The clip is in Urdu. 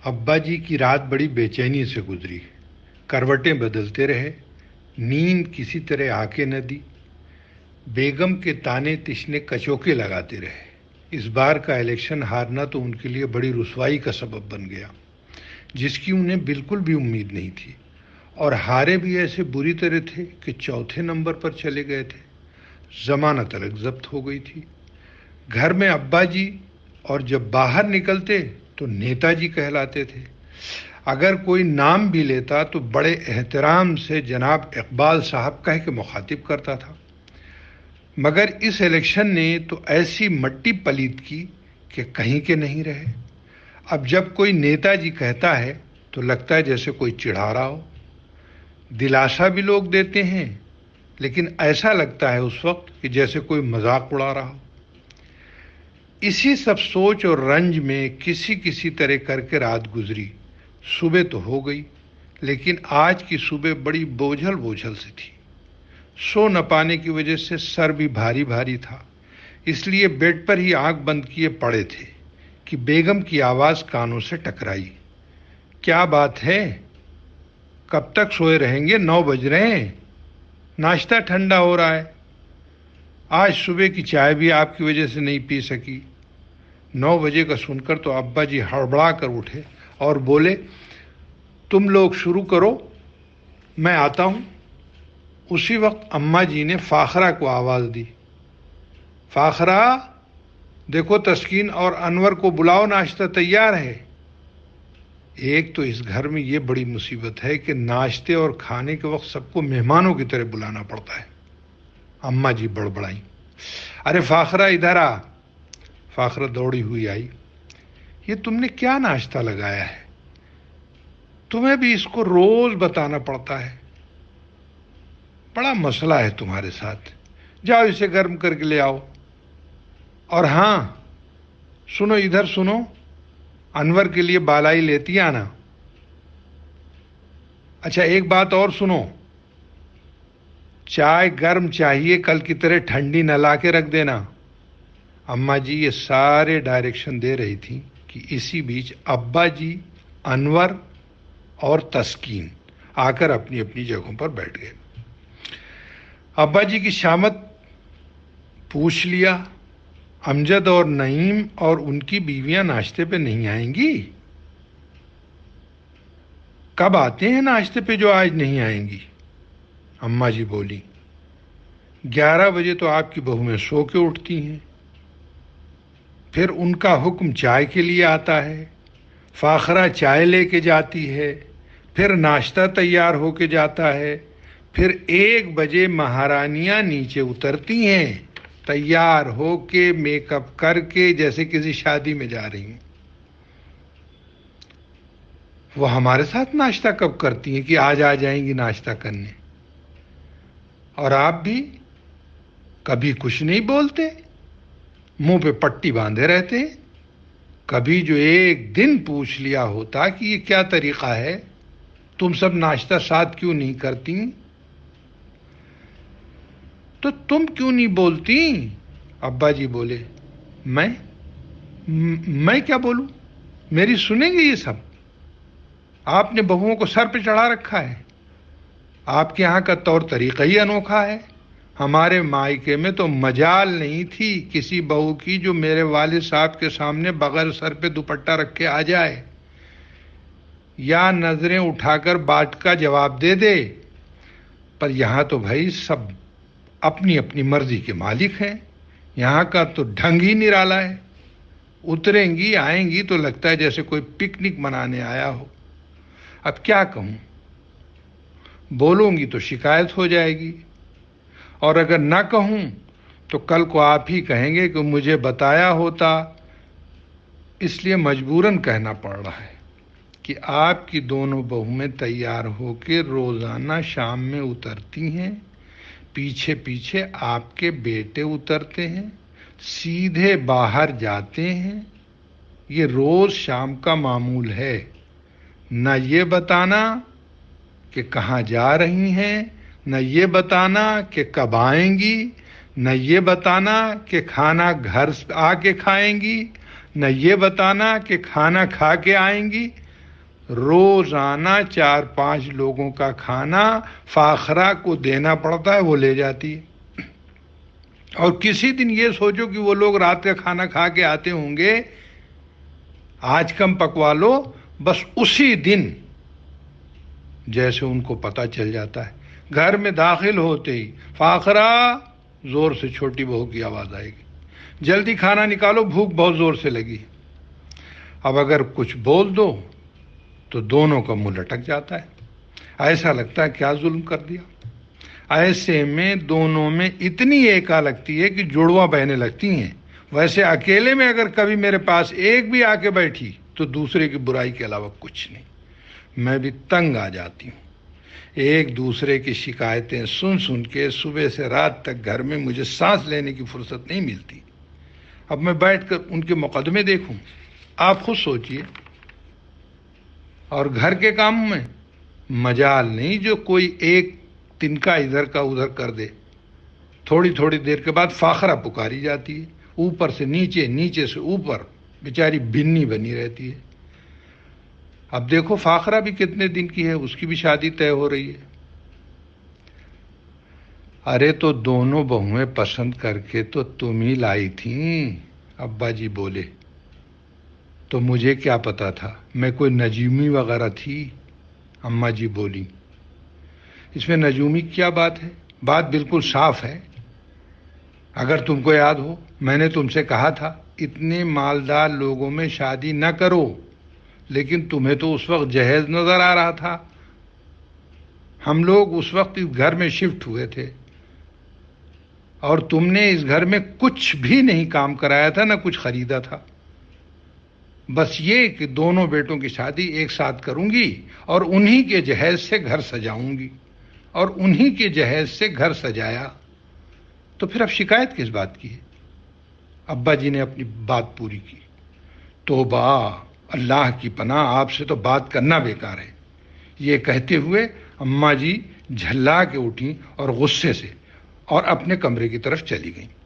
ابا جی کی رات بڑی بے چینی سے گزری. کروٹیں بدلتے رہے، نیند کسی طرح آ کے نہ دی. بیگم کے تانے تشنے کچوکے لگاتے رہے. اس بار کا الیکشن ہارنا تو ان کے لیے بڑی رسوائی کا سبب بن گیا، جس کی انہیں بالکل بھی امید نہیں تھی. اور ہارے بھی ایسے بری طرح تھے کہ چوتھے نمبر پر چلے گئے تھے. ضمانت الگ ضبط ہو گئی تھی. گھر میں ابا جی، اور جب باہر نکلتے تو نیتا جی کہلاتے تھے. اگر کوئی نام بھی لیتا تو بڑے احترام سے جناب اقبال صاحب کہہ کے مخاطب کرتا تھا. مگر اس الیکشن نے تو ایسی مٹی پلید کی کہ کہیں کے نہیں رہے. اب جب کوئی نیتا جی کہتا ہے تو لگتا ہے جیسے کوئی چڑھا رہا ہو. دلاسا بھی لوگ دیتے ہیں، لیکن ایسا لگتا ہے اس وقت کہ جیسے کوئی مذاق اڑا رہا ہو. اسی سب سوچ اور رنج میں کسی طرح کر کے رات گزری. صبح تو ہو گئی، لیکن آج کی صبح بڑی بوجھل سی تھی. سو نہ پانے کی وجہ سے سر بھی بھاری بھاری تھا. اس لیے بیڈ پر ہی آنکھ بند کیے پڑے تھے کہ بیگم کی آواز کانوں سے ٹکرائی. کیا بات ہے؟ کب تک سوئے رہیں گے؟ 9 بج رہے ہیں. ناشتہ ٹھنڈا ہو رہا ہے. آج صبح کی چائے بھی آپ کی وجہ سے نہیں پی سکی. 9 بجے کا سن کر تو ابا جی ہڑبڑا کر اٹھے اور بولے، تم لوگ شروع کرو، میں آتا ہوں. اسی وقت اماں جی نے فاخرہ کو آواز دی. فاخرہ، دیکھو تسکین اور انور کو بلاؤ، ناشتہ تیار ہے. ایک تو اس گھر میں یہ بڑی مصیبت ہے کہ ناشتے اور کھانے کے وقت سب کو مہمانوں کی طرح بلانا پڑتا ہے. اماں جی بڑبڑائیں، ارے فاخرہ ادھر آ. فاخرہ دوڑی ہوئی آئی. یہ تم نے کیا ناشتہ لگایا ہے؟ تمہیں بھی اس کو روز بتانا پڑتا ہے. بڑا مسئلہ ہے تمہارے ساتھ. جاؤ اسے گرم کر کے لے آؤ. اور ہاں سنو، ادھر سنو، انور کے لیے بالائی لیتی آنا. اچھا ایک بات اور سنو، چائے گرم چاہیے، کل کی طرح ٹھنڈی نہ لا کے رکھ دینا. اماں جی یہ سارے ڈائریکشن دے رہی تھیں کہ اسی بیچ ابا جی، انور اور تسکین آ کر اپنی اپنی جگہوں پر بیٹھ گئے. ابا جی کی شامت پوچھ لیا، امجد اور نعیم اور ان کی بیویاں ناشتے پہ نہیں آئیں گی؟ کب آتے ہیں ناشتے پہ جو آج نہیں آئیں گی؟ اماں جی بولی، 11 بجے تو آپ کی بہویں سو کے اٹھتی ہیں، پھر ان کا حکم چائے کے لیے آتا ہے، فاخرہ چائے لے کے جاتی ہے، پھر ناشتہ تیار ہو کے جاتا ہے، پھر 1 بجے مہارانیاں نیچے اترتی ہیں تیار ہو کے، میک اپ کر کے، جیسے کسی شادی میں جا رہی ہیں. وہ ہمارے ساتھ ناشتہ کب کرتی ہیں کہ آج آ جائیں گی ناشتہ کرنے؟ اور آپ بھی کبھی کچھ نہیں بولتے، منہ پہ پٹی باندھے رہتے ہیں. کبھی جو ایک دن پوچھ لیا ہوتا کہ یہ کیا طریقہ ہے، تم سب ناشتہ ساتھ کیوں نہیں کرتی؟ تو تم کیوں نہیں بولتی؟ ابا جی بولے، میں کیا بولوں؟ میری سنیں گے یہ سب؟ آپ نے بہوؤں کو سر پہ چڑھا رکھا ہے. آپ کے یہاں کا طور طریقہ ہی انوکھا ہے. ہمارے مائکے میں تو مجال نہیں تھی کسی بہو کی جو میرے والد صاحب کے سامنے بغیر سر پہ دوپٹہ رکھ کے آ جائے یا نظریں اٹھا کر بات کا جواب دے دے. پر یہاں تو بھائی سب اپنی اپنی مرضی کے مالک ہیں. یہاں کا تو ڈھنگ ہی نرالا ہے. اتریں گی آئیں گی تو لگتا ہے جیسے کوئی پکنک منانے آیا ہو. اب کیا کہوں؟ بولوں گی تو شکایت ہو جائے گی، اور اگر نہ کہوں تو کل کو آپ ہی کہیں گے کہ مجھے بتایا ہوتا. اس لیے مجبوراً کہنا پڑ رہا ہے کہ آپ کی دونوں بہویں تیار ہو کے روزانہ شام میں اترتی ہیں، پیچھے پیچھے آپ کے بیٹے اترتے ہیں، سیدھے باہر جاتے ہیں. یہ روز شام کا معمول ہے. نہ یہ بتانا کہ کہاں جا رہی ہیں، نہ یہ بتانا کہ کب آئیں گی، نہ یہ بتانا کہ کھانا گھر آ کے کھائیں گی، نہ یہ بتانا کہ کھانا کھا کے آئیں گی. روزانہ 4-5 لوگوں کا کھانا فاخرہ کو دینا پڑتا ہے، وہ لے جاتی ہے۔ اور کسی دن یہ سوچو کہ وہ لوگ رات کا کھانا کھا کے آتے ہوں گے، آج کم پکوا لو، بس اسی دن جیسے ان کو پتہ چل جاتا ہے، گھر میں داخل ہوتے ہی فاخرہ، زور سے چھوٹی بہو کی آواز آئے گی، جلدی کھانا نکالو، بھوک بہت زور سے لگی۔ اب اگر کچھ بول دو تو دونوں کا منہ لٹک جاتا ہے، ایسا لگتا ہے کیا ظلم کر دیا۔ ایسے میں دونوں میں اتنی ایکا لگتی ہے کہ جڑواں بہنے لگتی ہیں۔ ویسے اکیلے میں اگر کبھی میرے پاس ایک بھی آ کے بیٹھی تو دوسرے کی برائی کے علاوہ کچھ نہیں، میں بھی تنگ آ جاتی ہوں۔ ایک دوسرے کی شکایتیں سن سن کے صبح سے رات تک گھر میں مجھے سانس لینے کی فرصت نہیں ملتی۔ اب میں بیٹھ کر ان کے مقدمے دیکھوں، آپ خود سوچئے۔ اور گھر کے کاموں میں مجال نہیں جو کوئی ایک تنکا ادھر کا ادھر کر دے۔ تھوڑی تھوڑی دیر کے بعد فاخرہ پکاری جاتی ہے، اوپر سے نیچے، نیچے سے اوپر، بیچاری بنی بنی رہتی ہے۔ اب دیکھو فاخرہ بھی کتنے دن کی ہے، اس کی بھی شادی طے ہو رہی ہے۔ ارے تو دونوں بہویں پسند کر کے تو تم ہی لائی تھیں، ابا جی بولے۔ تو مجھے کیا پتا تھا، میں کوئی نجومی وغیرہ تھی؟ اماں جی بولی۔ اس میں نجومی کیا بات ہے؟ بات بالکل صاف ہے۔ اگر تم کو یاد ہو، میں نے تم سے کہا تھا اتنے مالدار لوگوں میں شادی نہ کرو، لیکن تمہیں تو اس وقت جہیز نظر آ رہا تھا۔ ہم لوگ اس وقت اس گھر میں شفٹ ہوئے تھے اور تم نے اس گھر میں کچھ بھی نہیں کام کرایا تھا، نہ کچھ خریدا تھا۔ بس یہ کہ دونوں بیٹوں کی شادی ایک ساتھ کروں گی اور انہی کے جہیز سے گھر سجاؤں گی، اور انہی کے جہیز سے گھر سجایا۔ تو پھر اب شکایت کس بات کی ہے؟ ابا جی نے اپنی بات پوری کی۔ توبہ، اللہ کی پناہ، آپ سے تو بات کرنا بیکار ہے۔ یہ کہتے ہوئے اماں جی جھلا کے اٹھیں اور غصے سے اور اپنے کمرے کی طرف چلی گئیں۔